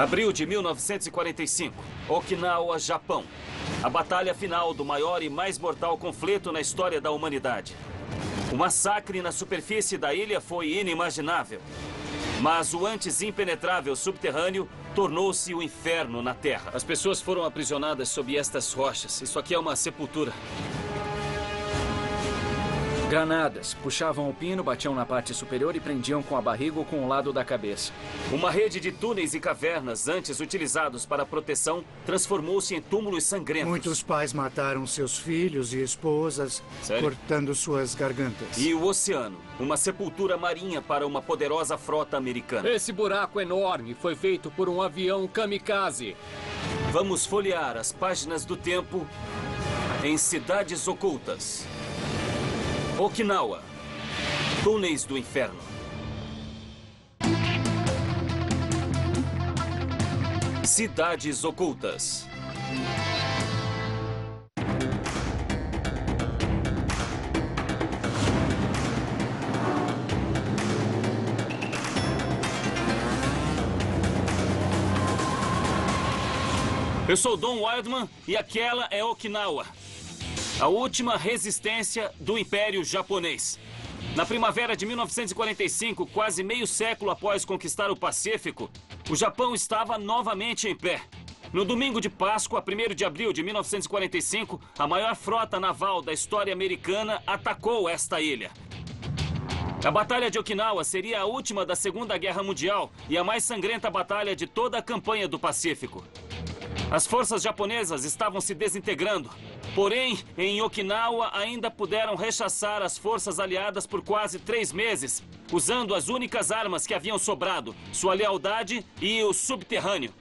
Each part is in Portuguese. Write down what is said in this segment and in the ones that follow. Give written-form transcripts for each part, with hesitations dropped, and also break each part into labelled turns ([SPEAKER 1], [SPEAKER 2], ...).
[SPEAKER 1] Abril de 1945, Okinawa, Japão. A batalha final do maior e mais mortal conflito na história da humanidade. O massacre na superfície da ilha foi inimaginável. Mas o antes impenetrável subterrâneo tornou-se o inferno na terra. As pessoas foram aprisionadas sob estas rochas. Isso aqui é uma sepultura.
[SPEAKER 2] Granadas. Puxavam o pino, batiam na parte superior e prendiam com a barriga ou com o lado da cabeça.
[SPEAKER 1] Uma rede de túneis e cavernas, antes utilizados para proteção, transformou-se em túmulos sangrentos.
[SPEAKER 3] Muitos pais mataram seus filhos e esposas, cortando suas gargantas.
[SPEAKER 1] E o oceano, uma sepultura marinha para uma poderosa frota americana.
[SPEAKER 4] Esse buraco enorme foi feito por um avião kamikaze.
[SPEAKER 1] Vamos folhear as páginas do tempo em Cidades Ocultas. Okinawa, Túneis do Inferno. Cidades Ocultas. Eu sou Don Wildman e aquela é Okinawa. A última resistência do Império Japonês. Na primavera de 1945, quase meio século após conquistar o Pacífico, o Japão estava novamente em pé. No domingo de Páscoa, 1º de abril de 1945, a maior frota naval da história americana atacou esta ilha. A Batalha de Okinawa seria a última da Segunda Guerra Mundial e a mais sangrenta batalha de toda a campanha do Pacífico. As forças japonesas estavam se desintegrando. Porém, em Okinawa ainda puderam rechaçar as forças aliadas por quase 3 meses, usando as únicas armas que haviam sobrado, sua lealdade e o subterrâneo.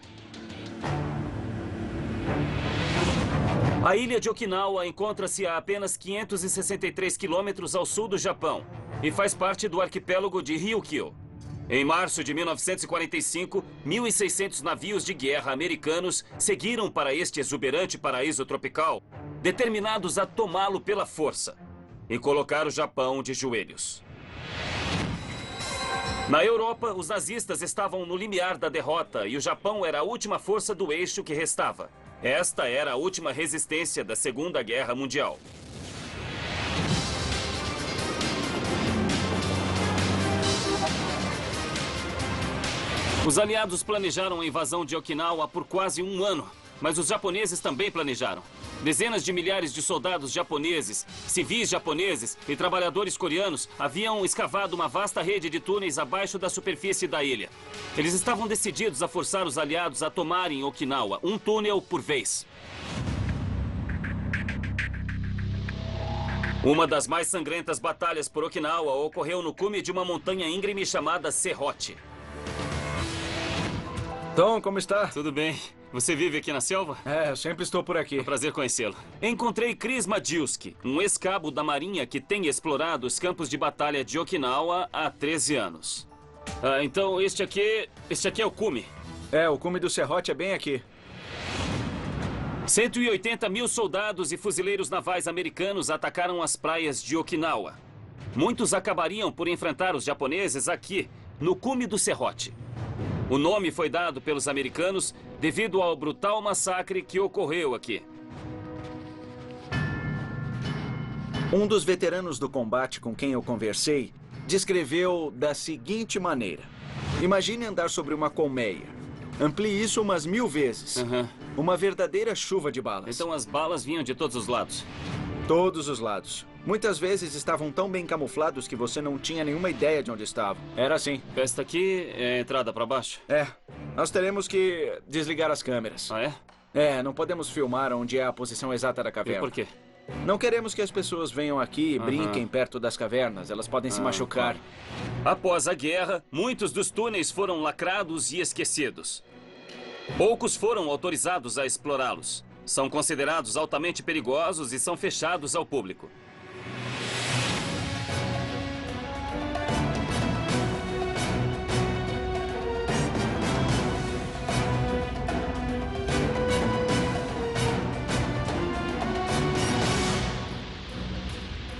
[SPEAKER 1] A ilha de Okinawa encontra-se a apenas 563 quilômetros ao sul do Japão e faz parte do arquipélago de Ryukyu. Em março de 1945, 1.600 navios de guerra americanos seguiram para este exuberante paraíso tropical, determinados a tomá-lo pela força e colocar o Japão de joelhos. Na Europa, os nazistas estavam no limiar da derrota e o Japão era a última força do eixo que restava. Esta era a última resistência da Segunda Guerra Mundial. Os aliados planejaram a invasão de Okinawa por quase 1 ano, mas os japoneses também planejaram. Dezenas de milhares de soldados japoneses, civis japoneses e trabalhadores coreanos haviam escavado uma vasta rede de túneis abaixo da superfície da ilha. Eles estavam decididos a forçar os aliados a tomarem Okinawa, um túnel por vez. Uma das mais sangrentas batalhas por Okinawa ocorreu no cume de uma montanha íngreme chamada Serrote.
[SPEAKER 2] Tom, como está?
[SPEAKER 1] Tudo bem. Você vive aqui na selva?
[SPEAKER 2] É, eu sempre estou por aqui.
[SPEAKER 1] É um prazer conhecê-lo. Encontrei Chris Madilski, um ex-cabo da Marinha que tem explorado os campos de batalha de Okinawa há 13 anos. Então, este aqui é o cume.
[SPEAKER 2] É, o cume do Serrote é bem aqui.
[SPEAKER 1] 180 mil soldados e fuzileiros navais americanos atacaram as praias de Okinawa. Muitos acabariam por enfrentar os japoneses aqui, no cume do Serrote. O nome foi dado pelos americanos devido ao brutal massacre que ocorreu aqui.
[SPEAKER 2] Um dos veteranos do combate com quem eu conversei descreveu da seguinte maneira. Imagine andar sobre uma colmeia. Amplie isso umas 1000 vezes. Uma verdadeira chuva de balas.
[SPEAKER 1] Então as balas vinham de todos os lados?
[SPEAKER 2] Todos os lados. Muitas vezes estavam tão bem camuflados que você não tinha nenhuma ideia de onde estavam. Era assim.
[SPEAKER 1] Esta aqui é a entrada para baixo?
[SPEAKER 2] É. Nós teremos que desligar as câmeras.
[SPEAKER 1] Ah, é?
[SPEAKER 2] É, não podemos filmar onde é a posição exata da caverna.
[SPEAKER 1] E por quê?
[SPEAKER 2] Não queremos que as pessoas venham aqui e brinquem perto das cavernas. Elas podem se machucar.
[SPEAKER 1] Após a guerra, muitos dos túneis foram lacrados e esquecidos. Poucos foram autorizados a explorá-los. São considerados altamente perigosos e são fechados ao público.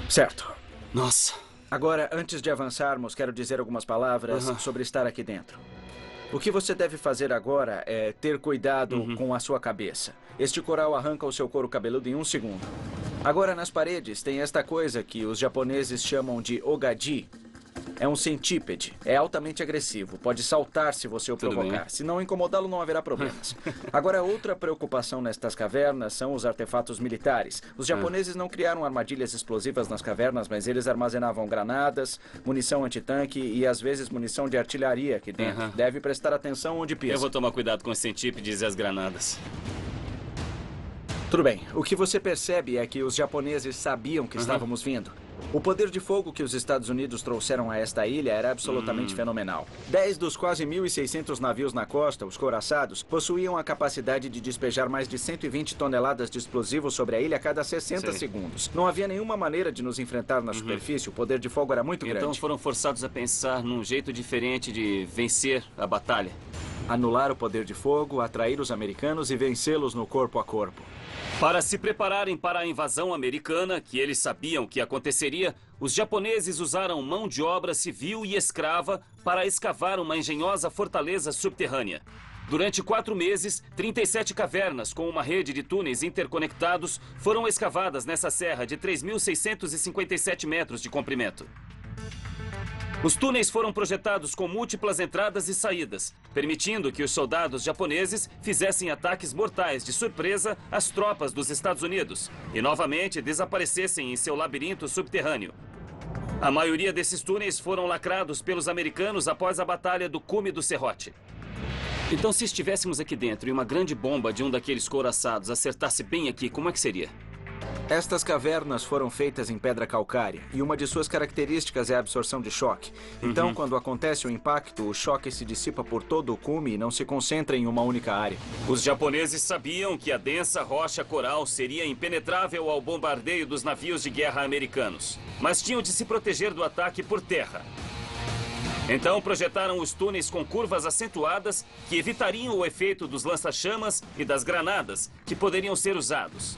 [SPEAKER 2] Certo.
[SPEAKER 1] Nossa.
[SPEAKER 2] Agora, antes de avançarmos, quero dizer algumas palavras sobre estar aqui dentro. O que você deve fazer agora é ter cuidado com a sua cabeça. Este coral arranca o seu couro cabeludo em 1 segundo. Agora, nas paredes, tem esta coisa que os japoneses chamam de ogadi. É um centípede. É altamente agressivo. Pode saltar se você o provocar. Se não incomodá-lo, não haverá problemas. Agora, outra preocupação nestas cavernas são os artefatos militares. Os japoneses não criaram armadilhas explosivas nas cavernas, mas eles armazenavam granadas, munição antitanque e, às vezes, munição de artilharia aqui dentro. Deve prestar atenção onde pisa.
[SPEAKER 1] Eu vou tomar cuidado com os centípedes e as granadas.
[SPEAKER 2] Tudo bem. O que você percebe é que os japoneses sabiam que estávamos vindo. O poder de fogo que os Estados Unidos trouxeram a esta ilha era absolutamente fenomenal. 10 dos quase 1.600 navios na costa, os couraçados, possuíam a capacidade de despejar mais de 120 toneladas de explosivos sobre a ilha a cada 60 segundos. Não havia nenhuma maneira de nos enfrentar na superfície, o poder de fogo era muito grande.
[SPEAKER 1] Então foram forçados a pensar num jeito diferente de vencer a batalha.
[SPEAKER 2] Anular o poder de fogo, atrair os americanos e vencê-los no corpo a corpo.
[SPEAKER 1] Para se prepararem para a invasão americana, que eles sabiam que aconteceria, os japoneses usaram mão de obra civil e escrava para escavar uma engenhosa fortaleza subterrânea. Durante 4 meses, 37 cavernas com uma rede de túneis interconectados foram escavadas nessa serra de 3.657 metros de comprimento. Os túneis foram projetados com múltiplas entradas e saídas, permitindo que os soldados japoneses fizessem ataques mortais de surpresa às tropas dos Estados Unidos e novamente desaparecessem em seu labirinto subterrâneo. A maioria desses túneis foram lacrados pelos americanos após a Batalha do Cume do Serrote. Então, se estivéssemos aqui dentro e uma grande bomba de um daqueles couraçados acertasse bem aqui, como é que seria?
[SPEAKER 2] Estas cavernas foram feitas em pedra calcária e uma de suas características é a absorção de choque. Então, quando acontece o impacto, o choque se dissipa por todo o cume e não se concentra em uma única área.
[SPEAKER 1] Os japoneses sabiam que a densa rocha coral seria impenetrável ao bombardeio dos navios de guerra americanos, mas tinham de se proteger do ataque por terra. Então projetaram os túneis com curvas acentuadas que evitariam o efeito dos lança-chamas e das granadas que poderiam ser usados.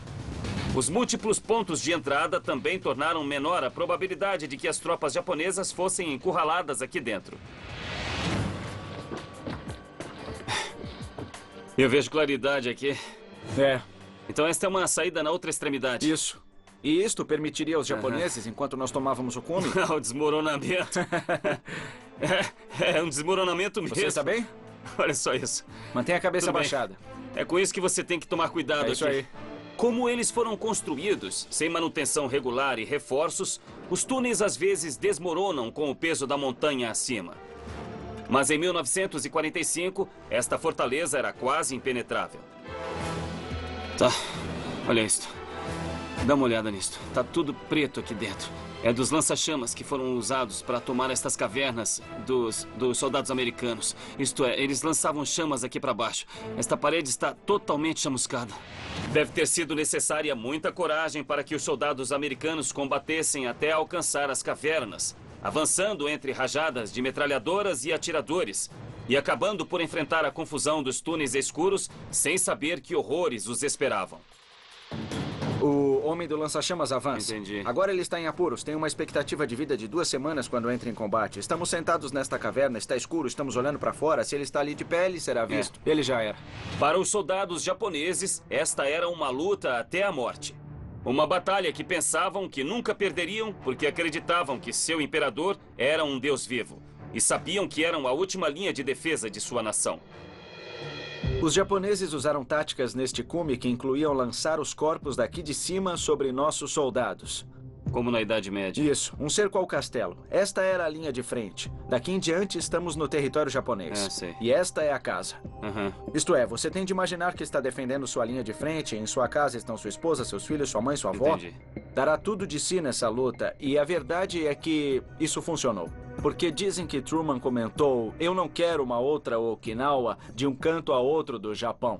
[SPEAKER 1] Os múltiplos pontos de entrada também tornaram menor a probabilidade de que as tropas japonesas fossem encurraladas aqui dentro. Eu vejo claridade aqui. Então esta é uma saída na outra extremidade.
[SPEAKER 2] Isso. E isto permitiria aos japoneses, enquanto nós tomávamos o cume...
[SPEAKER 1] O desmoronamento. É um desmoronamento mesmo.
[SPEAKER 2] Você está bem?
[SPEAKER 1] Olha só isso.
[SPEAKER 2] Mantenha a cabeça abaixada.
[SPEAKER 1] É com isso que você tem que tomar cuidado aqui.
[SPEAKER 2] É isso aí.
[SPEAKER 1] Como eles foram construídos, sem manutenção regular e reforços, os túneis às vezes desmoronam com o peso da montanha acima. Mas em 1945, esta fortaleza era quase impenetrável. Tá, olha isto. Dá uma olhada nisto. Tá tudo preto aqui dentro. É dos lança-chamas que foram usados para tomar estas cavernas dos soldados americanos. Isto é, eles lançavam chamas aqui para baixo. Esta parede está totalmente chamuscada. Deve ter sido necessária muita coragem para que os soldados americanos combatessem até alcançar as cavernas, avançando entre rajadas de metralhadoras e atiradores, e acabando por enfrentar a confusão dos túneis escuros sem saber que horrores os esperavam.
[SPEAKER 2] O homem do lança-chamas avança.
[SPEAKER 1] Entendi.
[SPEAKER 2] Agora ele está em apuros. Tem uma expectativa de vida de 2 semanas quando entra em combate. Estamos sentados nesta caverna, está escuro, estamos olhando para fora. Se ele está ali de pé, ele será visto. Ele já era.
[SPEAKER 1] Para os soldados japoneses, esta era uma luta até a morte. Uma batalha que pensavam que nunca perderiam porque acreditavam que seu imperador era um deus vivo. E sabiam que eram a última linha de defesa de sua nação.
[SPEAKER 2] Os japoneses usaram táticas neste cume que incluíam lançar os corpos daqui de cima sobre nossos soldados.
[SPEAKER 1] Como na Idade Média.
[SPEAKER 2] Isso, um cerco ao castelo. Esta era a linha de frente. Daqui em diante estamos no território japonês.
[SPEAKER 1] Sei.
[SPEAKER 2] E esta é a casa. Isto é, você tem de imaginar que está defendendo sua linha de frente. Em sua casa estão sua esposa, seus filhos, sua mãe, sua avó.
[SPEAKER 1] Entendi.
[SPEAKER 2] Dará tudo de si nessa luta. E a verdade é que isso funcionou. Porque dizem que Truman comentou: eu não quero uma outra Okinawa de um canto a outro do Japão.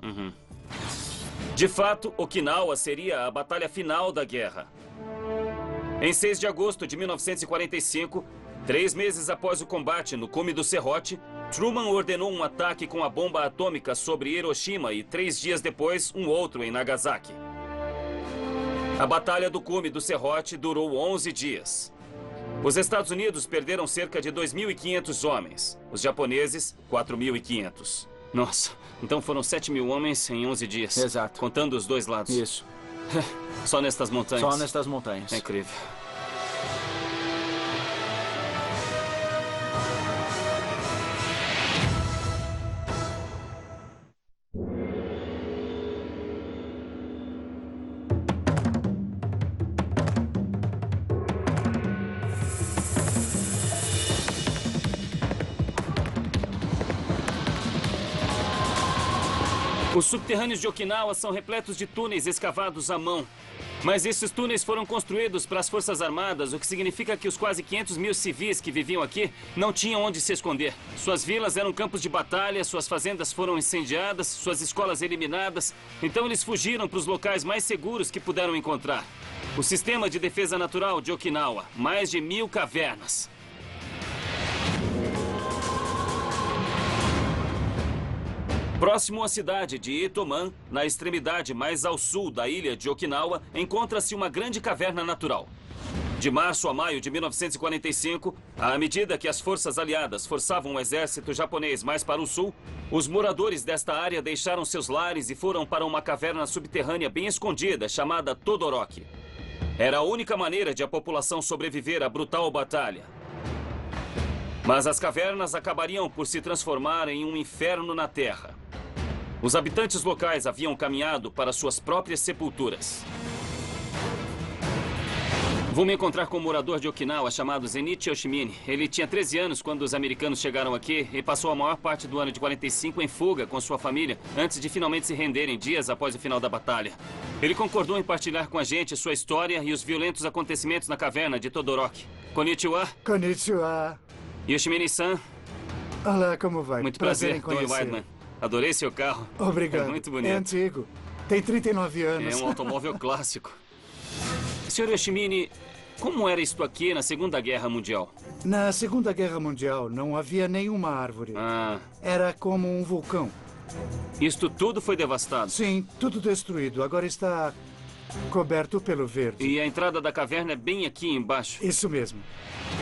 [SPEAKER 1] De fato, Okinawa seria a batalha final da guerra. Em 6 de agosto de 1945, 3 meses após o combate no Cume do Serrote, Truman ordenou um ataque com a bomba atômica sobre Hiroshima e 3 dias depois, um outro em Nagasaki. A Batalha do Cume do Serrote durou 11 dias. Os Estados Unidos perderam cerca de 2.500 homens. Os japoneses, 4.500. Nossa, então foram 7.000 homens em 11 dias.
[SPEAKER 2] Exato.
[SPEAKER 1] Contando os dois lados.
[SPEAKER 2] Isso.
[SPEAKER 1] Só nestas montanhas.
[SPEAKER 2] Só nestas montanhas.
[SPEAKER 1] É incrível. Os subterrâneos de Okinawa são repletos de túneis escavados à mão. Mas esses túneis foram construídos para as Forças Armadas, o que significa que os quase 500 mil civis que viviam aqui não tinham onde se esconder. Suas vilas eram campos de batalha, suas fazendas foram incendiadas, suas escolas eliminadas. Então eles fugiram para os locais mais seguros que puderam encontrar. O Sistema de Defesa Natural de Okinawa, mais de 1.000 cavernas. Próximo à cidade de Itoman, na extremidade mais ao sul da ilha de Okinawa, encontra-se uma grande caverna natural. De março a maio de 1945, à medida que as forças aliadas forçavam o exército japonês mais para o sul, os moradores desta área deixaram seus lares e foram para uma caverna subterrânea bem escondida, chamada Todoroki. Era a única maneira de a população sobreviver à brutal batalha. Mas as cavernas acabariam por se transformar em um inferno na terra. Os habitantes locais haviam caminhado para suas próprias sepulturas. Vou me encontrar com um morador de Okinawa chamado Zenichi Yoshimine. Ele tinha 13 anos quando os americanos chegaram aqui e passou a maior parte do ano de 45 em fuga com sua família, antes de finalmente se renderem dias após o final da batalha. Ele concordou em partilhar com a gente sua história e os violentos acontecimentos na caverna de Todoroki. Konnichiwa.
[SPEAKER 3] Konnichiwa.
[SPEAKER 1] Yoshimine-san.
[SPEAKER 3] Olá, como vai?
[SPEAKER 1] Muito prazer,
[SPEAKER 3] em
[SPEAKER 1] Tony
[SPEAKER 3] conhecer.
[SPEAKER 1] Weidman. Adorei seu carro.
[SPEAKER 3] Obrigado.
[SPEAKER 1] É muito bonito.
[SPEAKER 3] É antigo. Tem 39 anos.
[SPEAKER 1] É um automóvel clássico. Senhor Yoshimine, como era isto aqui na Segunda Guerra Mundial?
[SPEAKER 3] Na Segunda Guerra Mundial não havia nenhuma árvore. Era como um vulcão.
[SPEAKER 1] Isto tudo foi devastado?
[SPEAKER 3] Sim, tudo destruído. Agora está coberto pelo verde.
[SPEAKER 1] E a entrada da caverna é bem aqui embaixo?
[SPEAKER 3] Isso mesmo.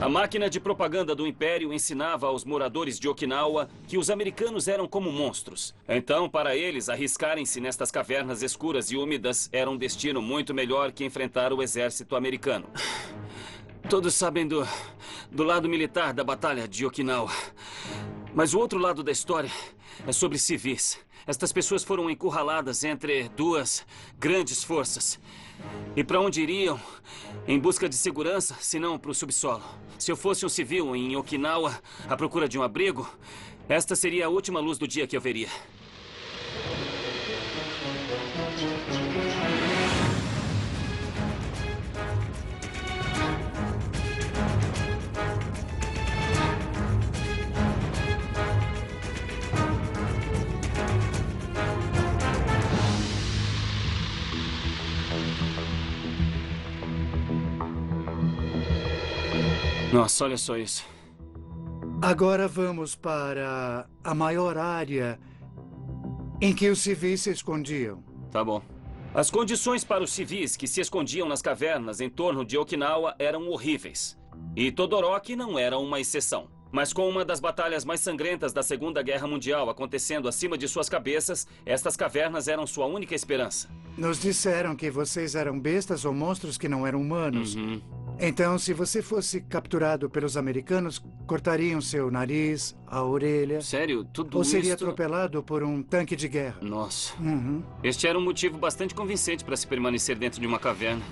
[SPEAKER 1] A máquina de propaganda do Império ensinava aos moradores de Okinawa que os americanos eram como monstros. Então, para eles, arriscarem-se nestas cavernas escuras e úmidas era um destino muito melhor que enfrentar o exército americano. Todos sabem do lado militar da Batalha de Okinawa. Mas o outro lado da história é sobre civis. Estas pessoas foram encurraladas entre duas grandes forças. E para onde iriam? Em busca de segurança, se não para o subsolo. Se eu fosse um civil em Okinawa, à procura de um abrigo, esta seria a última luz do dia que eu veria. Nossa, olha só isso.
[SPEAKER 3] Agora vamos para a maior área em que os civis se escondiam.
[SPEAKER 1] Tá bom. As condições para os civis que se escondiam nas cavernas em torno de Okinawa eram horríveis. E Todoroki não era uma exceção. Mas com uma das batalhas mais sangrentas da Segunda Guerra Mundial acontecendo acima de suas cabeças, estas cavernas eram sua única esperança.
[SPEAKER 3] Nos disseram que vocês eram bestas ou monstros que não eram humanos. Então, se você fosse capturado pelos americanos, cortariam seu nariz, a orelha.
[SPEAKER 1] Sério? Tudo
[SPEAKER 3] ou seria
[SPEAKER 1] isto...
[SPEAKER 3] atropelado por um tanque de guerra.
[SPEAKER 1] Nossa. Este era um motivo bastante convincente para se permanecer dentro de uma caverna.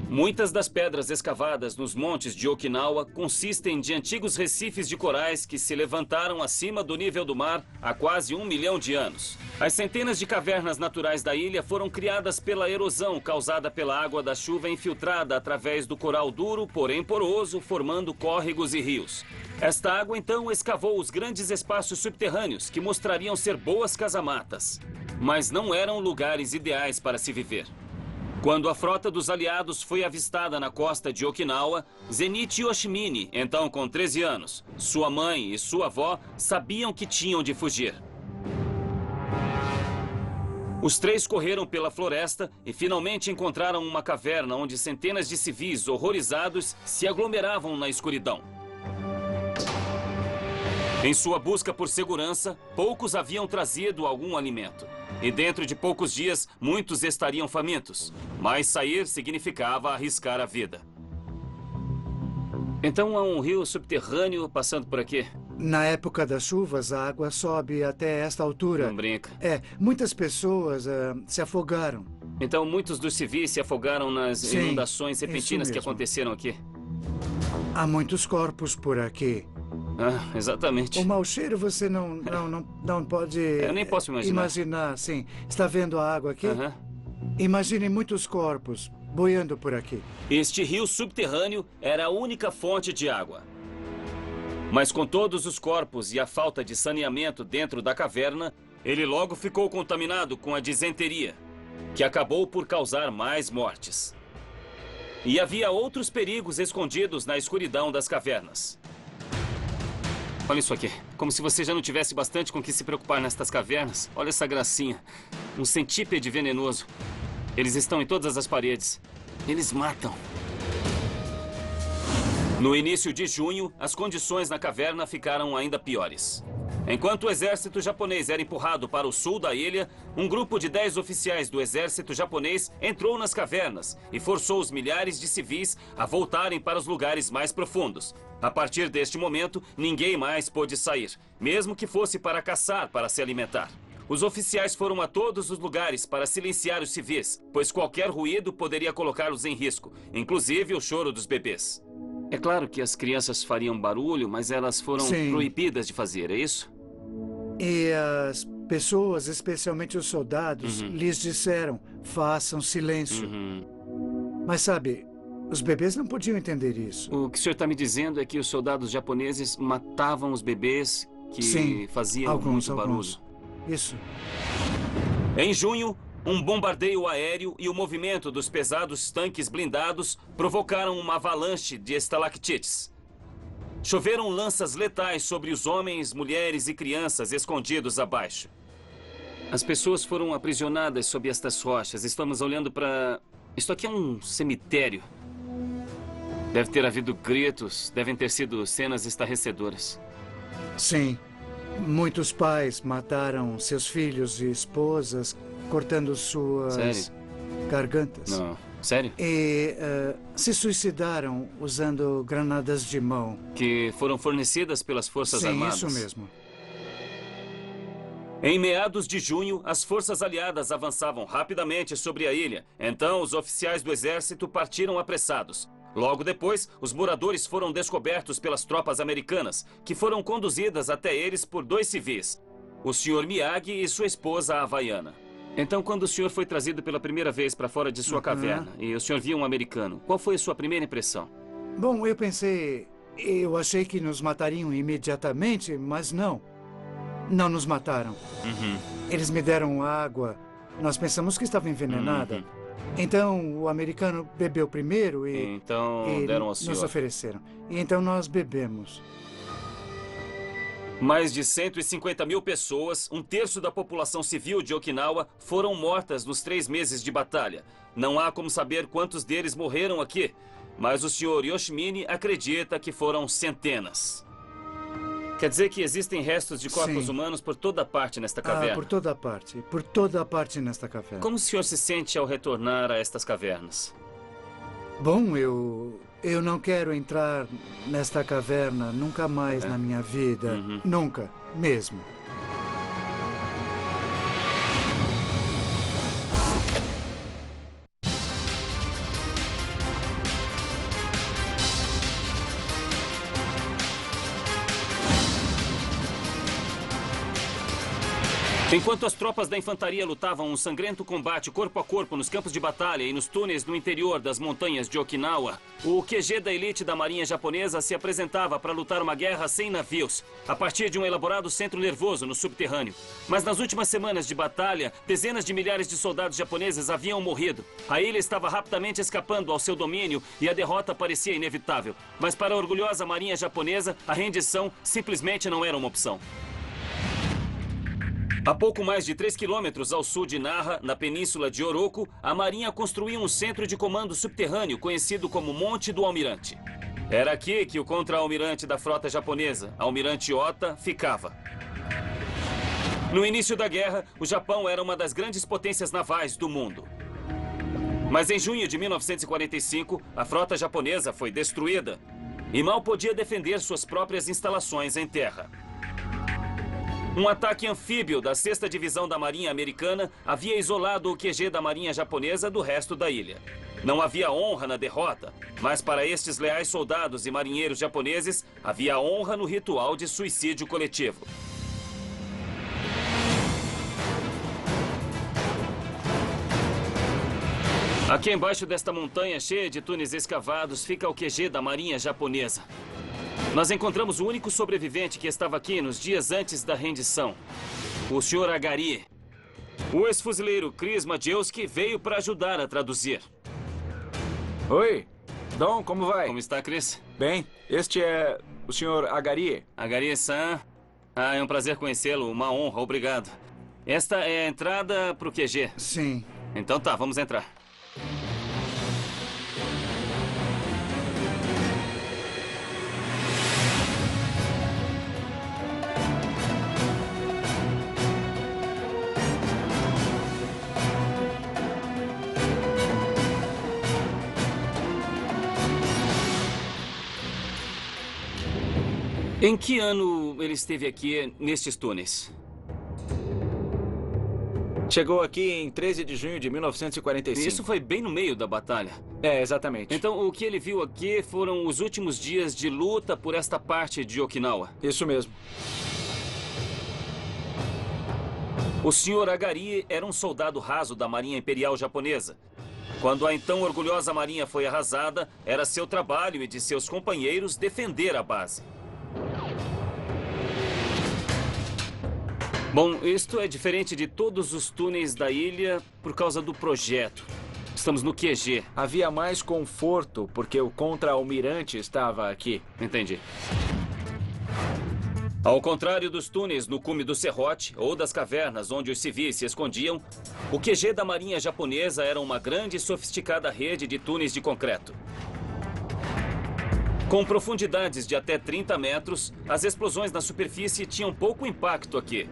[SPEAKER 1] Muitas das pedras escavadas nos montes de Okinawa consistem de antigos recifes de corais que se levantaram acima do nível do mar há quase 1 milhão de anos. As centenas de cavernas naturais da ilha foram criadas pela erosão causada pela água da chuva infiltrada através do coral duro, porém poroso, formando córregos e rios. Esta água então escavou os grandes espaços subterrâneos que mostrariam ser boas casamatas, mas não eram lugares ideais para se viver. Quando a frota dos aliados foi avistada na costa de Okinawa, Zenichi Yoshimine, então com 13 anos, sua mãe e sua avó sabiam que tinham de fugir. Os três correram pela floresta e finalmente encontraram uma caverna onde centenas de civis horrorizados se aglomeravam na escuridão. Em sua busca por segurança, poucos haviam trazido algum alimento. E dentro de poucos dias, muitos estariam famintos. Mas sair significava arriscar a vida. Então há um rio subterrâneo passando por aqui?
[SPEAKER 3] Na época das chuvas, a água sobe até esta altura.
[SPEAKER 1] Não brinca.
[SPEAKER 3] Muitas pessoas se afogaram.
[SPEAKER 1] Então muitos dos civis se afogaram nas
[SPEAKER 3] Sim,
[SPEAKER 1] inundações repentinas
[SPEAKER 3] isso
[SPEAKER 1] que
[SPEAKER 3] mesmo.
[SPEAKER 1] aconteceram aqui?
[SPEAKER 3] Há muitos corpos por aqui.
[SPEAKER 1] Ah, exatamente.
[SPEAKER 3] O mau cheiro você não pode
[SPEAKER 1] Eu nem posso imaginar.
[SPEAKER 3] sim. Está vendo a água aqui?
[SPEAKER 1] Aham.
[SPEAKER 3] Imagine muitos corpos boiando por aqui.
[SPEAKER 1] Este rio subterrâneo era a única fonte de água. Mas com todos os corpos e a falta de saneamento dentro da caverna, ele logo ficou contaminado com a disenteria, que acabou por causar mais mortes. E havia outros perigos escondidos na escuridão das cavernas. Olha isso aqui. Como se você já não tivesse bastante com que se preocupar nestas cavernas. Olha essa gracinha. Um centípede venenoso. Eles estão em todas as paredes. Eles matam. No início de junho, as condições na caverna ficaram ainda piores. Enquanto o exército japonês era empurrado para o sul da ilha, um grupo de 10 oficiais do exército japonês entrou nas cavernas e forçou os milhares de civis a voltarem para os lugares mais profundos. A partir deste momento, ninguém mais pôde sair, mesmo que fosse para caçar para se alimentar. Os oficiais foram a todos os lugares para silenciar os civis, pois qualquer ruído poderia colocá-los em risco, inclusive o choro dos bebês. É claro que as crianças fariam barulho, mas elas foram
[SPEAKER 3] Sim.
[SPEAKER 1] proibidas de fazer, é isso?
[SPEAKER 3] E as pessoas, especialmente os soldados, lhes disseram, façam silêncio. Mas sabe, os bebês não podiam entender isso.
[SPEAKER 1] O que o senhor está me dizendo é que os soldados japoneses matavam os bebês que
[SPEAKER 3] Sim,
[SPEAKER 1] faziam muito barulho.
[SPEAKER 3] Isso.
[SPEAKER 1] Em junho, um bombardeio aéreo e o movimento dos pesados tanques blindados provocaram uma avalanche de estalactites. Choveram lanças letais sobre os homens, mulheres e crianças escondidos abaixo. As pessoas foram aprisionadas sob estas rochas. Estamos olhando para... Isto aqui é um cemitério. Deve ter havido gritos, devem ter sido cenas estarrecedoras.
[SPEAKER 3] Sim. Muitos pais mataram seus filhos e esposas, cortando suas
[SPEAKER 1] Sério?
[SPEAKER 3] gargantas.
[SPEAKER 1] Não, sério?
[SPEAKER 3] E se suicidaram usando granadas de mão.
[SPEAKER 1] Que foram fornecidas pelas Forças
[SPEAKER 3] Sim,
[SPEAKER 1] Armadas.
[SPEAKER 3] isso mesmo.
[SPEAKER 1] Em meados de junho, as forças aliadas avançavam rapidamente sobre a ilha. Então, os oficiais do exército partiram apressados. Logo depois, os moradores foram descobertos pelas tropas americanas, que foram conduzidas até eles por 2 civis, o Sr. Miyagi e sua esposa, a havaiana. Então, quando o senhor foi trazido pela primeira vez para fora de sua caverna e o senhor viu um americano, qual foi a sua primeira impressão?
[SPEAKER 3] Bom, eu achei que nos matariam imediatamente, mas não. Não nos mataram. Eles me deram água. Nós pensamos que estava envenenada. Então, o americano bebeu primeiro e
[SPEAKER 1] Então, deram ao senhor.
[SPEAKER 3] nos ofereceram. E então nós bebemos.
[SPEAKER 1] Mais de 150 mil pessoas, um terço da população civil de Okinawa, foram mortas nos 3 meses de batalha. Não há como saber quantos deles morreram aqui, mas o Sr. Yoshimine acredita que foram centenas. Quer dizer que existem restos de corpos
[SPEAKER 3] Sim.
[SPEAKER 1] humanos por toda parte nesta caverna?
[SPEAKER 3] Por toda parte. Por toda parte nesta caverna.
[SPEAKER 1] Como o senhor se sente ao retornar a estas cavernas?
[SPEAKER 3] Bom, eu não quero entrar nesta caverna nunca mais na minha vida. Nunca, mesmo.
[SPEAKER 1] Enquanto as tropas da infantaria lutavam um sangrento combate corpo a corpo nos campos de batalha e nos túneis no interior das montanhas de Okinawa, o QG da elite da marinha japonesa se apresentava para lutar uma guerra sem navios, a partir de um elaborado centro nervoso no subterrâneo. Mas nas últimas semanas de batalha, dezenas de milhares de soldados japoneses haviam morrido. A ilha estava rapidamente escapando ao seu domínio e a derrota parecia inevitável. Mas para a orgulhosa marinha japonesa, a rendição simplesmente não era uma opção. A pouco mais de 3 quilômetros ao sul de Narra, na península de Oroco, a Marinha construiu um centro de comando subterrâneo conhecido como Monte do Almirante. Era aqui que o contra-almirante da frota japonesa, Almirante Ota, ficava. No início da guerra, o Japão era uma das grandes potências navais do mundo. Mas em junho de 1945, a frota japonesa foi destruída e mal podia defender suas próprias instalações em terra. Um ataque anfíbio da 6ª Divisão da Marinha Americana havia isolado o QG da Marinha Japonesa do resto da ilha. Não havia honra na derrota, mas para estes leais soldados e marinheiros japoneses, havia honra no ritual de suicídio coletivo. Aqui embaixo desta montanha cheia de túneis escavados fica o QG da Marinha Japonesa. Nós encontramos o único sobrevivente que estava aqui nos dias antes da rendição, o Sr. Agari. O ex-fuzileiro Chris Majewski veio para ajudar a traduzir.
[SPEAKER 2] Oi, Dom, como vai?
[SPEAKER 1] Como está, Chris?
[SPEAKER 2] Bem, este é o Sr. Agari.
[SPEAKER 1] Agari-san. É um prazer conhecê-lo, uma honra, obrigado. Esta é a entrada para o QG.
[SPEAKER 3] Sim.
[SPEAKER 1] Então tá, vamos entrar. Em que ano ele esteve aqui nestes túneis?
[SPEAKER 2] Chegou aqui em 13 de junho de 1945.
[SPEAKER 1] Isso foi bem no meio da batalha.
[SPEAKER 2] É, exatamente.
[SPEAKER 1] Então, o que ele viu aqui foram os últimos dias de luta por esta parte de Okinawa.
[SPEAKER 2] Isso mesmo.
[SPEAKER 1] O Sr. Agari era um soldado raso da Marinha Imperial Japonesa. Quando a então orgulhosa marinha foi arrasada, era seu trabalho e de seus companheiros defender a base. Bom, isto é diferente de todos os túneis da ilha por causa do projeto. Estamos no QG.
[SPEAKER 2] Havia mais conforto porque o contra-almirante estava aqui.
[SPEAKER 1] Entendi. Ao contrário dos túneis no cume do serrote ou das cavernas onde os civis se escondiam, o QG da Marinha Japonesa era uma grande e sofisticada rede de túneis de concreto. Com profundidades de até 30 metros, as explosões na superfície tinham pouco impacto aqui.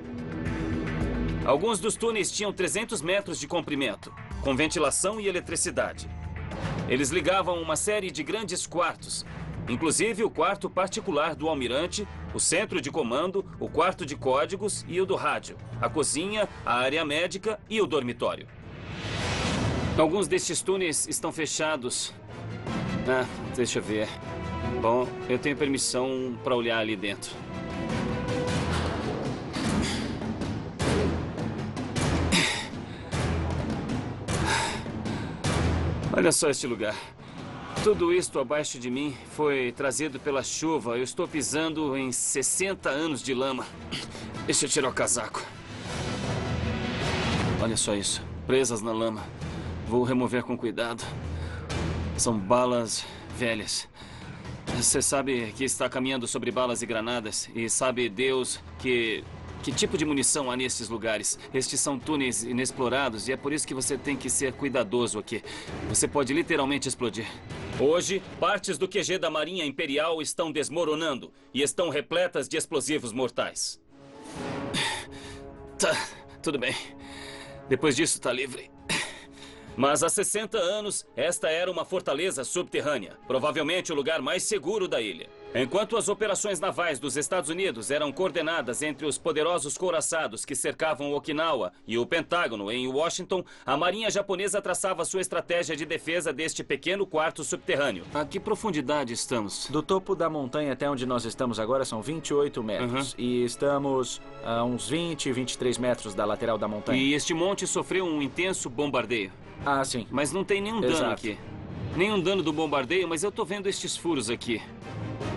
[SPEAKER 1] Alguns dos túneis tinham 300 metros de comprimento, com ventilação e eletricidade. Eles ligavam uma série de grandes quartos, inclusive o quarto particular do almirante, o centro de comando, o quarto de códigos e o do rádio, a cozinha, a área médica e o dormitório. Alguns destes túneis estão fechados. Deixa eu ver. Bom, eu tenho permissão para olhar ali dentro. Olha só este lugar. Tudo isto abaixo de mim foi trazido pela chuva. Eu estou pisando em 60 anos de lama. Deixa eu tirar o casaco. Olha só isso. Presas na lama. Vou remover com cuidado. São balas velhas. Você sabe que está caminhando sobre balas e granadas. E sabe Deus que tipo de munição há nestes lugares? Estes são túneis inexplorados e é por isso que você tem que ser cuidadoso aqui. Você pode literalmente explodir. Hoje, partes do QG da Marinha Imperial estão desmoronando e estão repletas de explosivos mortais. Tá, tudo bem. Depois disso, tá livre. Mas há 60 anos, esta era uma fortaleza subterrânea, provavelmente o lugar mais seguro da ilha. Enquanto as operações navais dos Estados Unidos eram coordenadas entre os poderosos couraçados que cercavam Okinawa e o Pentágono em Washington, a Marinha Japonesa traçava sua estratégia de defesa deste pequeno quarto subterrâneo. A que profundidade estamos?
[SPEAKER 2] Do topo da montanha até onde nós estamos agora são 28 metros. E estamos a uns 20, 23 metros da lateral da montanha.
[SPEAKER 1] E este monte sofreu um intenso bombardeio.
[SPEAKER 2] Ah, sim.
[SPEAKER 1] Mas não tem nenhum dano
[SPEAKER 2] Exato.
[SPEAKER 1] aqui. Nenhum dano do bombardeio, mas eu tô vendo estes furos aqui.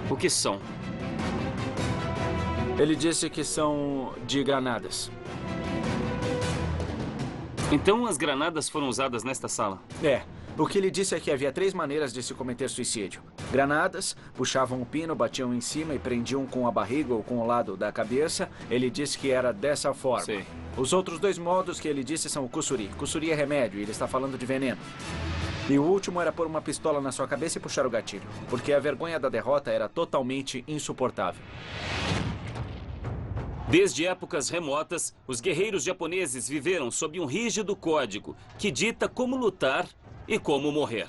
[SPEAKER 1] O que são?
[SPEAKER 2] Ele disse que são de granadas.
[SPEAKER 1] Então as granadas foram usadas nesta sala?
[SPEAKER 2] É. O que ele disse é que havia 3 maneiras de se cometer suicídio. Granadas, puxavam o pino, batiam em cima e prendiam com a barriga ou com o lado da cabeça. Ele disse que era dessa forma.
[SPEAKER 1] Sim.
[SPEAKER 2] Os outros 2 modos que ele disse são o kusuri. Kusuri é remédio e ele está falando de veneno. E o último era pôr uma pistola na sua cabeça e puxar o gatilho, porque a vergonha da derrota era totalmente insuportável.
[SPEAKER 1] Desde épocas remotas, os guerreiros japoneses viveram sob um rígido código que dita como lutar e como morrer.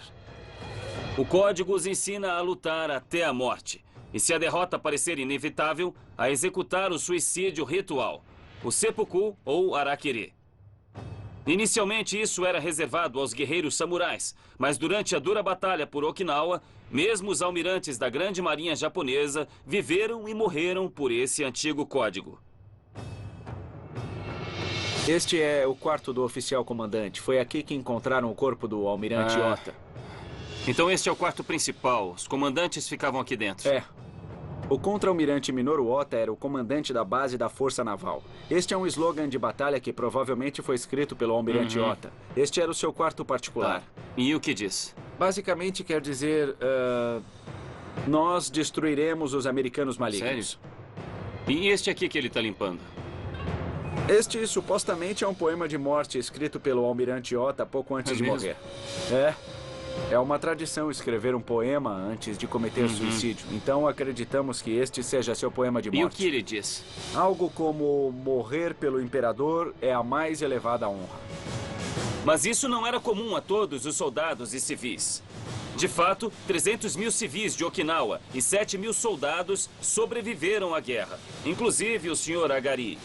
[SPEAKER 1] O código os ensina a lutar até a morte. E se a derrota parecer inevitável, a executar o suicídio ritual, o seppuku ou harakiri. Inicialmente isso era reservado aos guerreiros samurais, mas durante a dura batalha por Okinawa, mesmo os almirantes da grande marinha japonesa viveram e morreram por esse antigo código.
[SPEAKER 2] Este é o quarto do oficial comandante. Foi aqui que encontraram o corpo do almirante Ota.
[SPEAKER 1] Então este é o quarto principal. Os comandantes ficavam aqui dentro.
[SPEAKER 2] É. O contra-almirante Minoru Ota era o comandante da base da Força Naval. Este é um slogan de batalha que provavelmente foi escrito pelo almirante Ota. Este era o seu quarto particular.
[SPEAKER 1] E o que diz?
[SPEAKER 2] Basicamente quer dizer... nós destruiremos os americanos malignos.
[SPEAKER 1] Sério? E este aqui que ele está limpando?
[SPEAKER 2] Este supostamente é um poema de morte escrito pelo almirante Ota pouco antes de morrer. É uma tradição escrever um poema antes de cometer suicídio. Então acreditamos que este seja seu poema de morte.
[SPEAKER 1] E o que ele diz?
[SPEAKER 2] Algo como morrer pelo imperador é a mais elevada honra.
[SPEAKER 1] Mas isso não era comum a todos os soldados e civis. De fato, 300 mil civis de Okinawa e 7 mil soldados sobreviveram à guerra, inclusive o Sr. Agari.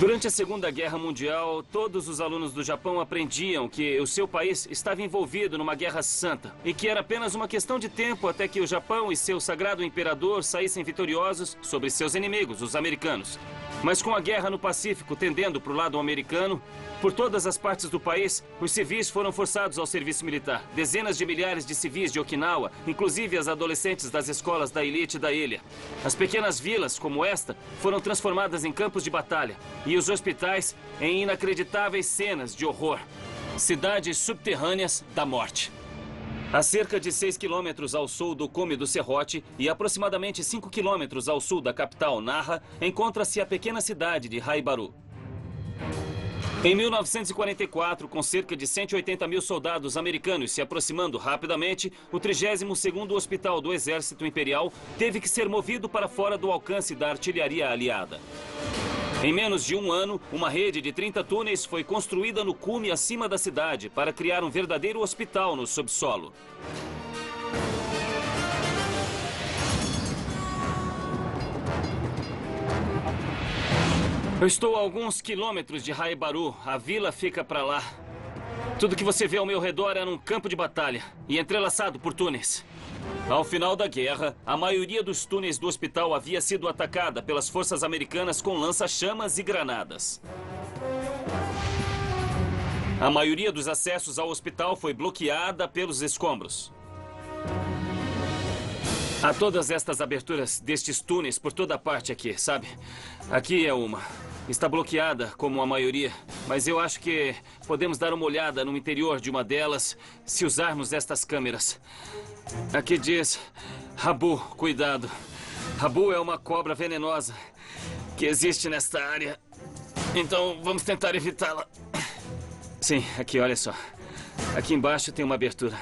[SPEAKER 1] Durante a Segunda Guerra Mundial, todos os alunos do Japão aprendiam que o seu país estava envolvido numa guerra santa e que era apenas uma questão de tempo até que o Japão e seu sagrado imperador saíssem vitoriosos sobre seus inimigos, os americanos. Mas com a guerra no Pacífico tendendo para o lado americano, por todas as partes do país, os civis foram forçados ao serviço militar. Dezenas de milhares de civis de Okinawa, inclusive as adolescentes das escolas da elite da ilha. As pequenas vilas, como esta, foram transformadas em campos de batalha e os hospitais em inacreditáveis cenas de horror. Cidades subterrâneas da morte. A cerca de 6 quilômetros ao sul do cume do Serrote e aproximadamente 5 quilômetros ao sul da capital, Narra, encontra-se a pequena cidade de Haibaru. Em 1944, com cerca de 180 mil soldados americanos se aproximando rapidamente, o 32º Hospital do Exército Imperial teve que ser movido para fora do alcance da artilharia aliada. Em menos de um ano, uma rede de 30 túneis foi construída no cume acima da cidade para criar um verdadeiro hospital no subsolo. Eu estou a alguns quilômetros de Haibaru. A vila fica para lá. Tudo que você vê ao meu redor era um campo de batalha e entrelaçado por túneis. Ao final da guerra, a maioria dos túneis do hospital havia sido atacada pelas forças americanas com lança-chamas e granadas. A maioria dos acessos ao hospital foi bloqueada pelos escombros. Há todas estas aberturas destes túneis por toda parte aqui, sabe? Aqui é uma. Está bloqueada, como a maioria, mas eu acho que podemos dar uma olhada no interior de uma delas se usarmos estas câmeras. Aqui diz: Rabu, cuidado. Rabu é uma cobra venenosa que existe nesta área. Então vamos tentar evitá-la. Sim, aqui, olha só. Aqui embaixo tem uma abertura.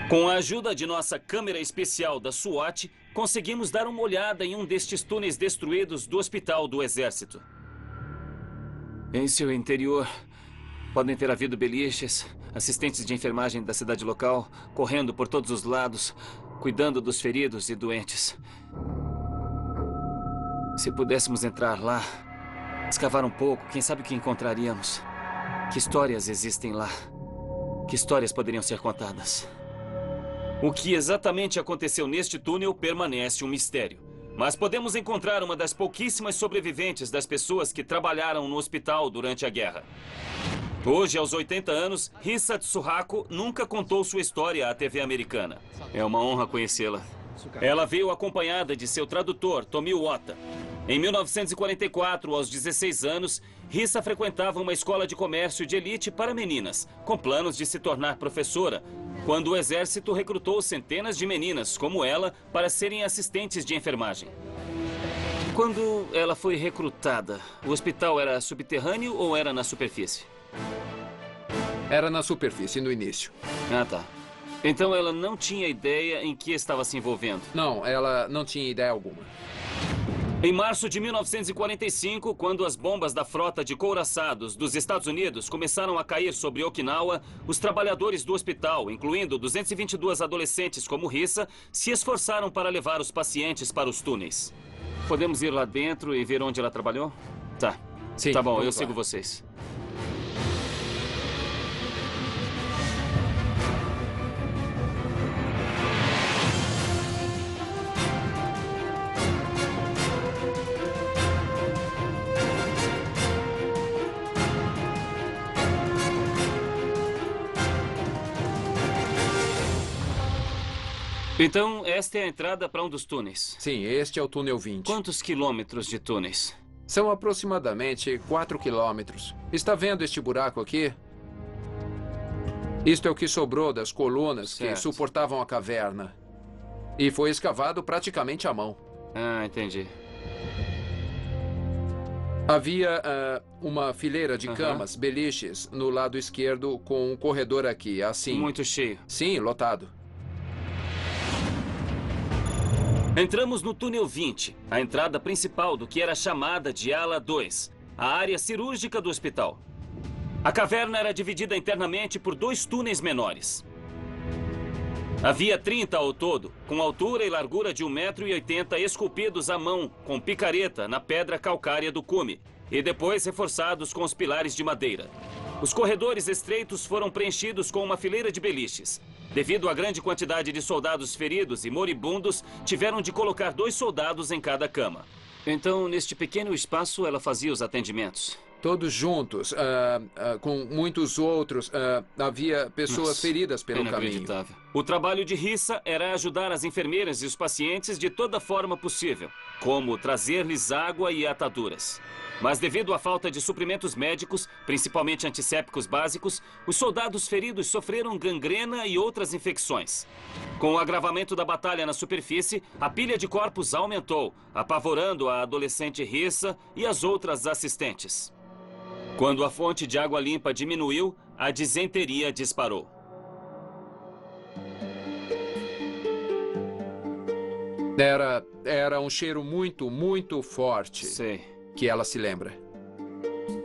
[SPEAKER 1] Com a ajuda de nossa câmera especial da SWAT, conseguimos dar uma olhada em um destes túneis destruídos do Hospital do Exército. Em seu interior, podem ter havido beliches, assistentes de enfermagem da cidade local, correndo por todos os lados, cuidando dos feridos e doentes. Se pudéssemos entrar lá, escavar um pouco, quem sabe o que encontraríamos? Que histórias existem lá? Que histórias poderiam ser contadas? O que exatamente aconteceu neste túnel permanece um mistério. mas podemos encontrar uma das pouquíssimas sobreviventes das pessoas que trabalharam no hospital durante a guerra. Hoje, aos 80 anos, Risa Tsuhako nunca contou sua história à TV americana. É uma honra conhecê-la. Ela veio acompanhada de seu tradutor, Tomio Ota. Em 1944, aos 16 anos, Risa frequentava uma escola de comércio de elite para meninas, com planos de se tornar professora, quando o exército recrutou centenas de meninas como ela para serem assistentes de enfermagem. Quando ela foi recrutada, o hospital era subterrâneo ou era na superfície?
[SPEAKER 5] Era na superfície no início.
[SPEAKER 1] Ah, tá. Então ela não tinha ideia em que estava se envolvendo?
[SPEAKER 5] Não, ela não tinha ideia alguma.
[SPEAKER 1] Em março de 1945, quando as bombas da frota de couraçados dos Estados Unidos começaram a cair sobre Okinawa, os trabalhadores do hospital, incluindo 222 adolescentes como Risa, se esforçaram para levar os pacientes para os túneis. Podemos ir lá dentro e ver onde ela trabalhou? Tá.
[SPEAKER 5] Sim,
[SPEAKER 1] tá bom, eu
[SPEAKER 5] vamos lá.
[SPEAKER 1] sigo vocês. Então, esta é a entrada para um dos túneis.
[SPEAKER 5] Sim, este é o túnel 20.
[SPEAKER 1] Quantos quilômetros de túneis?
[SPEAKER 5] São aproximadamente 4 quilômetros. Está vendo este buraco aqui? Isto é o que sobrou das colunas que
[SPEAKER 1] Certo.
[SPEAKER 5] suportavam a caverna. E foi escavado praticamente à mão.
[SPEAKER 1] Ah, entendi.
[SPEAKER 5] Havia uma fileira de
[SPEAKER 1] Aham.
[SPEAKER 5] camas, beliches, no lado esquerdo, com um corredor aqui, assim.
[SPEAKER 1] Muito cheio.
[SPEAKER 5] Sim, lotado.
[SPEAKER 1] Entramos no túnel 20, a entrada principal do que era chamada de ala 2, a área cirúrgica do hospital. A caverna era dividida internamente por 2 túneis menores. Havia 30 ao todo, com altura e largura de 1,80 m esculpidos à mão, com picareta na pedra calcária do cume, e depois reforçados com os pilares de madeira. Os corredores estreitos foram preenchidos com uma fileira de beliches. Devido à grande quantidade de soldados feridos e moribundos, tiveram de colocar 2 soldados em cada cama. Então, neste pequeno espaço, ela fazia os atendimentos.
[SPEAKER 5] Todos juntos, com muitos outros. Havia pessoas
[SPEAKER 1] Nossa,
[SPEAKER 5] feridas pelo caminho.
[SPEAKER 1] Inacreditável. O trabalho de Risa era ajudar as enfermeiras e os pacientes de toda forma possível, como trazer-lhes água e ataduras. Mas devido à falta de suprimentos médicos, principalmente antissépticos básicos, os soldados feridos sofreram gangrena e outras infecções. Com o agravamento da batalha na superfície, a pilha de corpos aumentou, apavorando a adolescente Risa e as outras assistentes. Quando a fonte de água limpa diminuiu, a disenteria disparou.
[SPEAKER 5] Era um cheiro muito, muito forte.
[SPEAKER 1] Sei.
[SPEAKER 5] Que ela se lembra.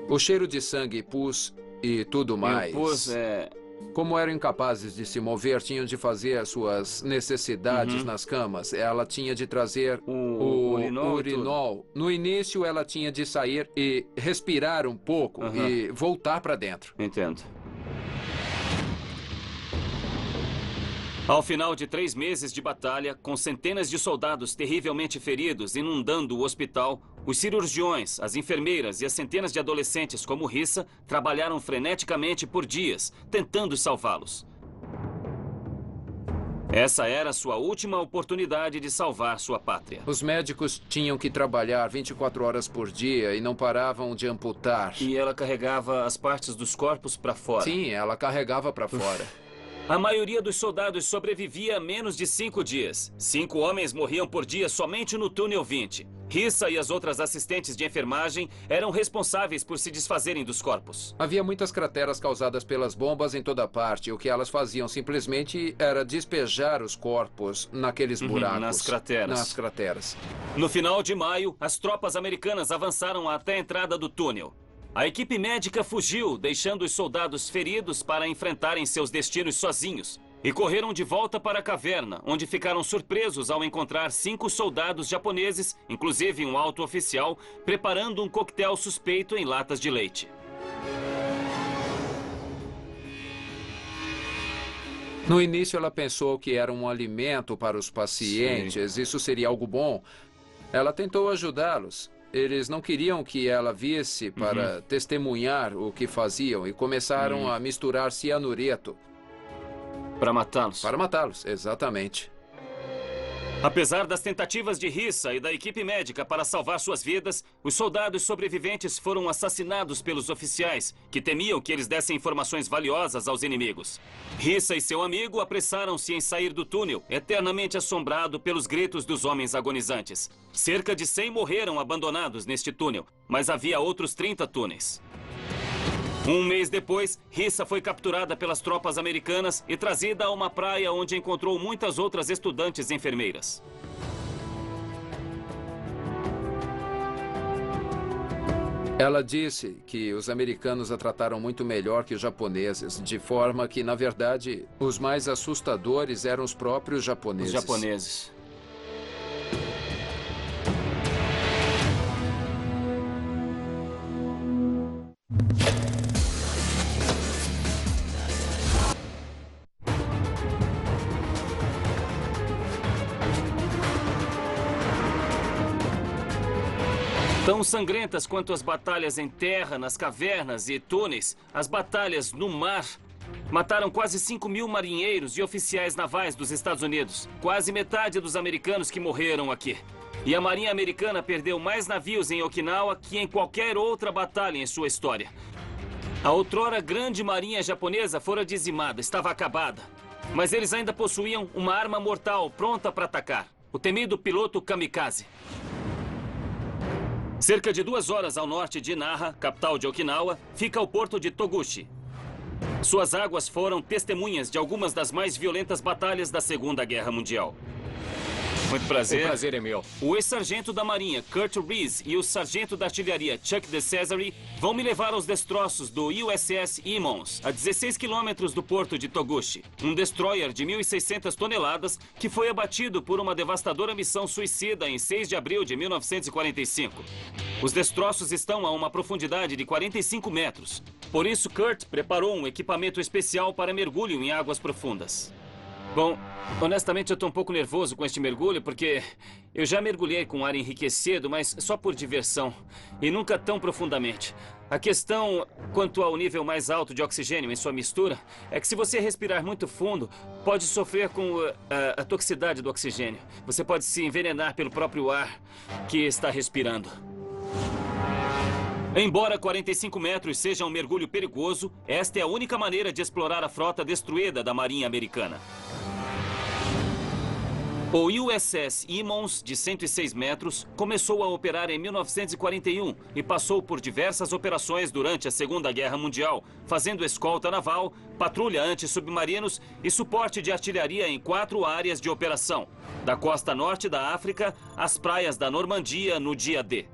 [SPEAKER 5] O cheiro de sangue, pus e tudo mais.
[SPEAKER 1] E o pus é...
[SPEAKER 5] Como eram incapazes de se mover, tinham de fazer as suas necessidades nas camas. Ela tinha de trazer o
[SPEAKER 1] urinol e
[SPEAKER 5] urinol. No início, ela tinha de sair e respirar um pouco e voltar para dentro.
[SPEAKER 1] Entendo. Ao final de 3 meses de batalha, com centenas de soldados terrivelmente feridos inundando o hospital, os cirurgiões, as enfermeiras e as centenas de adolescentes como Risa trabalharam freneticamente por dias, tentando salvá-los. Essa era sua última oportunidade de salvar sua pátria.
[SPEAKER 5] Os médicos tinham que trabalhar 24 horas por dia e não paravam de amputar.
[SPEAKER 1] E ela carregava as partes dos corpos para fora.
[SPEAKER 5] Sim, ela carregava para fora.
[SPEAKER 1] A maioria dos soldados sobrevivia a menos de 5 dias. 5 homens morriam por dia somente no túnel 20. Risa e as outras assistentes de enfermagem eram responsáveis por se desfazerem dos corpos.
[SPEAKER 5] Havia muitas crateras causadas pelas bombas em toda parte. O que elas faziam simplesmente era despejar os corpos naqueles buracos.
[SPEAKER 1] Nas crateras.
[SPEAKER 5] Nas crateras.
[SPEAKER 1] No final de maio, as tropas americanas avançaram até a entrada do túnel. A equipe médica fugiu, deixando os soldados feridos para enfrentarem seus destinos sozinhos. E correram de volta para a caverna, onde ficaram surpresos ao encontrar 5 soldados japoneses, inclusive um alto oficial, preparando um coquetel suspeito em latas de leite.
[SPEAKER 5] No início, ela pensou que era um alimento para os pacientes. Isso seria algo bom. Ela tentou ajudá-los. Eles não queriam que ela viesse para testemunhar o que faziam e começaram a misturar cianureto.
[SPEAKER 1] Para matá-los.
[SPEAKER 5] Para matá-los, exatamente.
[SPEAKER 1] Apesar das tentativas de Rissa e da equipe médica para salvar suas vidas, os soldados sobreviventes foram assassinados pelos oficiais, que temiam que eles dessem informações valiosas aos inimigos. Rissa e seu amigo apressaram-se em sair do túnel, eternamente assombrado pelos gritos dos homens agonizantes. Cerca de 100 morreram abandonados neste túnel, mas havia outros 30 túneis. Um mês depois, Rissa foi capturada pelas tropas americanas e trazida a uma praia onde encontrou muitas outras estudantes enfermeiras.
[SPEAKER 5] Ela disse que os americanos a trataram muito melhor que os japoneses, de forma que, na verdade, os mais assustadores eram os próprios japoneses.
[SPEAKER 1] Os japoneses. Tão sangrentas quanto as batalhas em terra, nas cavernas e túneis, as batalhas no mar mataram quase 5.000 marinheiros e oficiais navais dos Estados Unidos. Quase metade dos americanos que morreram aqui. E a Marinha Americana perdeu mais navios em Okinawa que em qualquer outra batalha em sua história. A outrora grande marinha japonesa fora dizimada, estava acabada. Mas eles ainda possuíam uma arma mortal pronta para atacar. O temido piloto kamikaze. Cerca de 2 horas ao norte de Naha, capital de Okinawa, fica o porto de Toguchi. Suas águas foram testemunhas de algumas das mais violentas batalhas da Segunda Guerra Mundial. Muito prazer.
[SPEAKER 4] O prazer é meu.
[SPEAKER 1] O ex-sargento da Marinha, Kurt Reese, e o sargento da artilharia, Chuck DeCesare, vão me levar aos destroços do USS Emmons, a 16 quilômetros do porto de Toguchi. Um destroyer de 1.600 toneladas que foi abatido por uma devastadora missão suicida em 6 de abril de 1945. Os destroços estão a uma profundidade de 45 metros. Por isso, Kurt preparou um equipamento especial para mergulho em águas profundas. Bom, honestamente eu estou um pouco nervoso com este mergulho porque eu já mergulhei com ar enriquecido, mas só por diversão e nunca tão profundamente. A questão quanto ao nível mais alto de oxigênio em sua mistura é que se você respirar muito fundo, pode sofrer com a toxicidade do oxigênio. Você pode se envenenar pelo próprio ar que está respirando. Embora 45 metros seja um mergulho perigoso, esta é a única maneira de explorar a frota destruída da Marinha Americana. O USS Emmons, de 106 metros, começou a operar em 1941 e passou por diversas operações durante a Segunda Guerra Mundial, fazendo escolta naval, patrulha anti-submarinos e suporte de artilharia em 4 áreas de operação, da costa norte da África às praias da Normandia no dia D.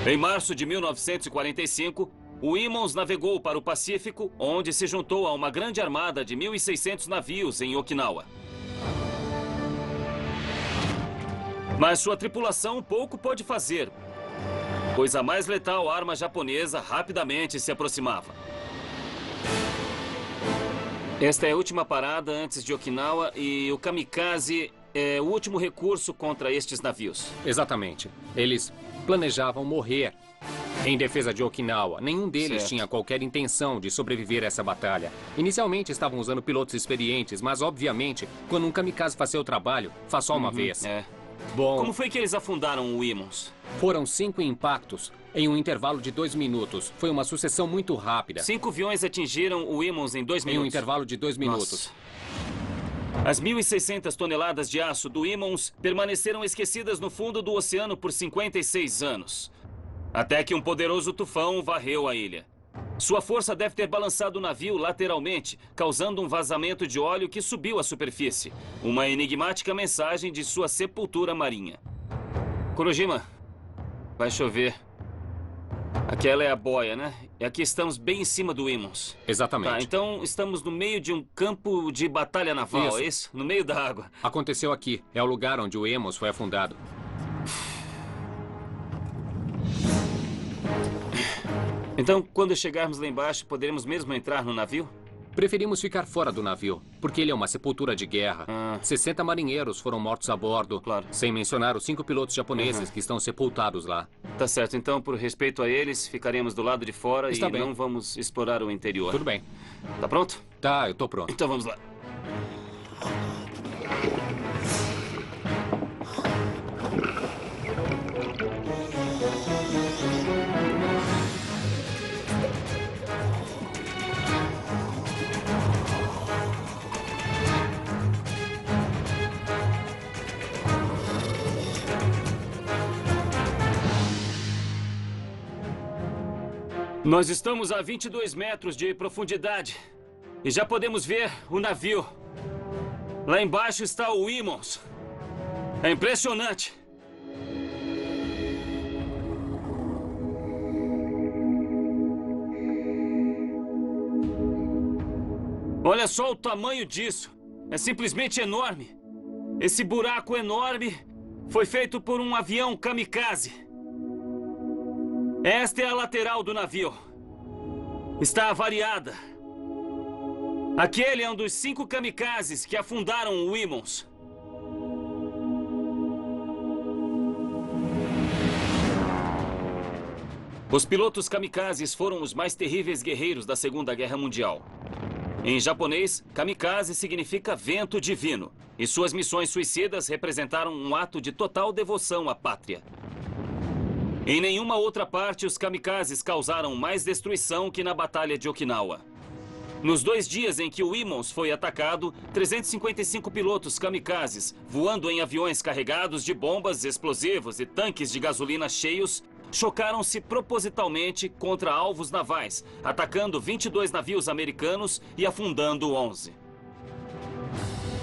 [SPEAKER 1] Em março de 1945, o Emmons navegou para o Pacífico, onde se juntou a uma grande armada de 1.600 navios em Okinawa. Mas sua tripulação pouco pôde fazer, pois a mais letal arma japonesa rapidamente se aproximava. Esta é a última parada antes de Okinawa e o kamikaze é o último recurso contra estes navios.
[SPEAKER 4] Exatamente. Eles planejavam morrer em defesa de Okinawa. Nenhum deles tinha qualquer intenção de sobreviver a essa batalha. Inicialmente estavam usando pilotos experientes, mas obviamente, quando um kamikaze faz seu trabalho, faz só uma vez. Bom,
[SPEAKER 1] Como foi que eles afundaram o Emmons?
[SPEAKER 4] foram 5 impactos em um intervalo de 2 minutos. Foi uma sucessão muito rápida.
[SPEAKER 1] 5 aviões atingiram o Emmons em 2
[SPEAKER 4] Em um
[SPEAKER 1] minutos.
[SPEAKER 4] intervalo de 2 minutos.
[SPEAKER 1] As 1.600 toneladas de aço do Emmons permaneceram esquecidas no fundo do oceano por 56 anos. Até que um poderoso tufão varreu a ilha. Sua força deve ter balançado o navio lateralmente, causando um vazamento de óleo que subiu à superfície. Uma enigmática mensagem de sua sepultura marinha. Kurojima, vai chover. Aquela é a boia, né? E aqui estamos bem em cima do Emmons.
[SPEAKER 4] Exatamente.
[SPEAKER 1] Tá, então estamos no meio de um campo de batalha naval,
[SPEAKER 4] Isso.
[SPEAKER 1] é isso? No meio da água.
[SPEAKER 4] Aconteceu aqui. É o lugar onde o Emmons foi afundado.
[SPEAKER 1] Então, quando chegarmos lá embaixo, poderemos mesmo entrar no navio?
[SPEAKER 4] Preferimos ficar fora do navio, porque ele é uma sepultura de guerra. 60 marinheiros foram mortos a bordo,
[SPEAKER 1] Claro.
[SPEAKER 4] sem mencionar os 5 pilotos japoneses que estão sepultados lá.
[SPEAKER 1] Tá certo, então, por respeito a eles, ficaremos do lado de fora
[SPEAKER 4] Está
[SPEAKER 1] e
[SPEAKER 4] bem.
[SPEAKER 1] não vamos explorar o interior.
[SPEAKER 4] Tudo bem.
[SPEAKER 1] Tá pronto?
[SPEAKER 4] Tá, eu tô pronto.
[SPEAKER 1] Então vamos lá. Nós estamos a 22 metros de profundidade e já podemos ver o navio. Lá embaixo está o Emmons. É impressionante. Olha só o tamanho disso. É simplesmente enorme. Esse buraco enorme foi feito por um avião kamikaze. Esta é a lateral do navio. Está avariada. Aquele é um dos 5 kamikazes que afundaram o Emmons. Os pilotos kamikazes foram os mais terríveis guerreiros da Segunda Guerra Mundial. Em japonês, kamikaze significa vento divino, e suas missões suicidas representaram um ato de total devoção à pátria. Em nenhuma outra parte, os kamikazes causaram mais destruição que na Batalha de Okinawa. Nos 2 dias em que o Emmons foi atacado, 355 pilotos kamikazes, voando em aviões carregados de bombas, explosivos e tanques de gasolina cheios, chocaram-se propositalmente contra alvos navais, atacando 22 navios americanos e afundando 11.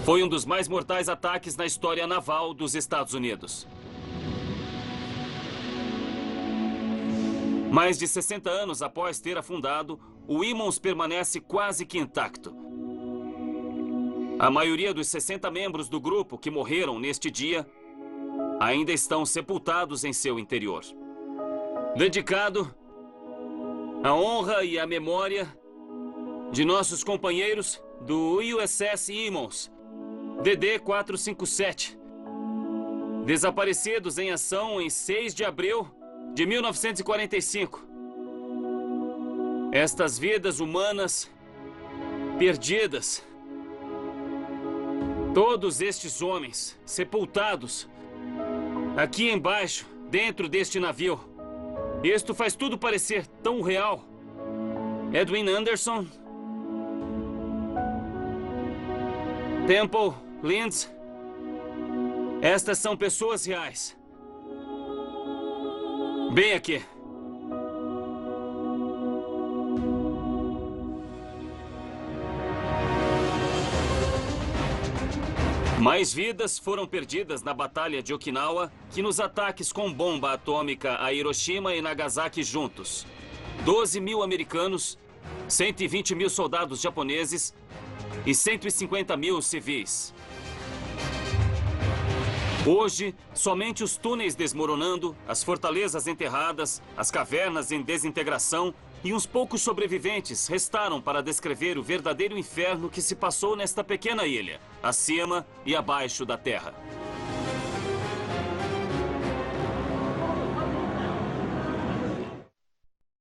[SPEAKER 1] Foi um dos mais mortais ataques na história naval dos Estados Unidos. Mais de 60 anos após ter afundado, o Emmons permanece quase que intacto. A maioria dos 60 membros do grupo que morreram neste dia ainda estão sepultados em seu interior. Dedicado à honra e à memória de nossos companheiros do USS Emmons, DD-457, desaparecidos em ação em 6 de abril de 1945. Estas vidas humanas perdidas. Todos estes homens sepultados aqui embaixo, dentro deste navio. Isto faz tudo parecer tão real. Edwin Anderson, Temple, Linz. Estas são pessoas reais. Bem aqui. Mais vidas foram perdidas na Batalha de Okinawa que nos ataques com bomba atômica a Hiroshima e Nagasaki juntos. 12 mil americanos, 120 mil soldados japoneses e 150 mil civis. Hoje, somente os túneis desmoronando, as fortalezas enterradas, as cavernas em desintegração e uns poucos sobreviventes restaram para descrever o verdadeiro inferno que se passou nesta pequena ilha, acima e abaixo da terra.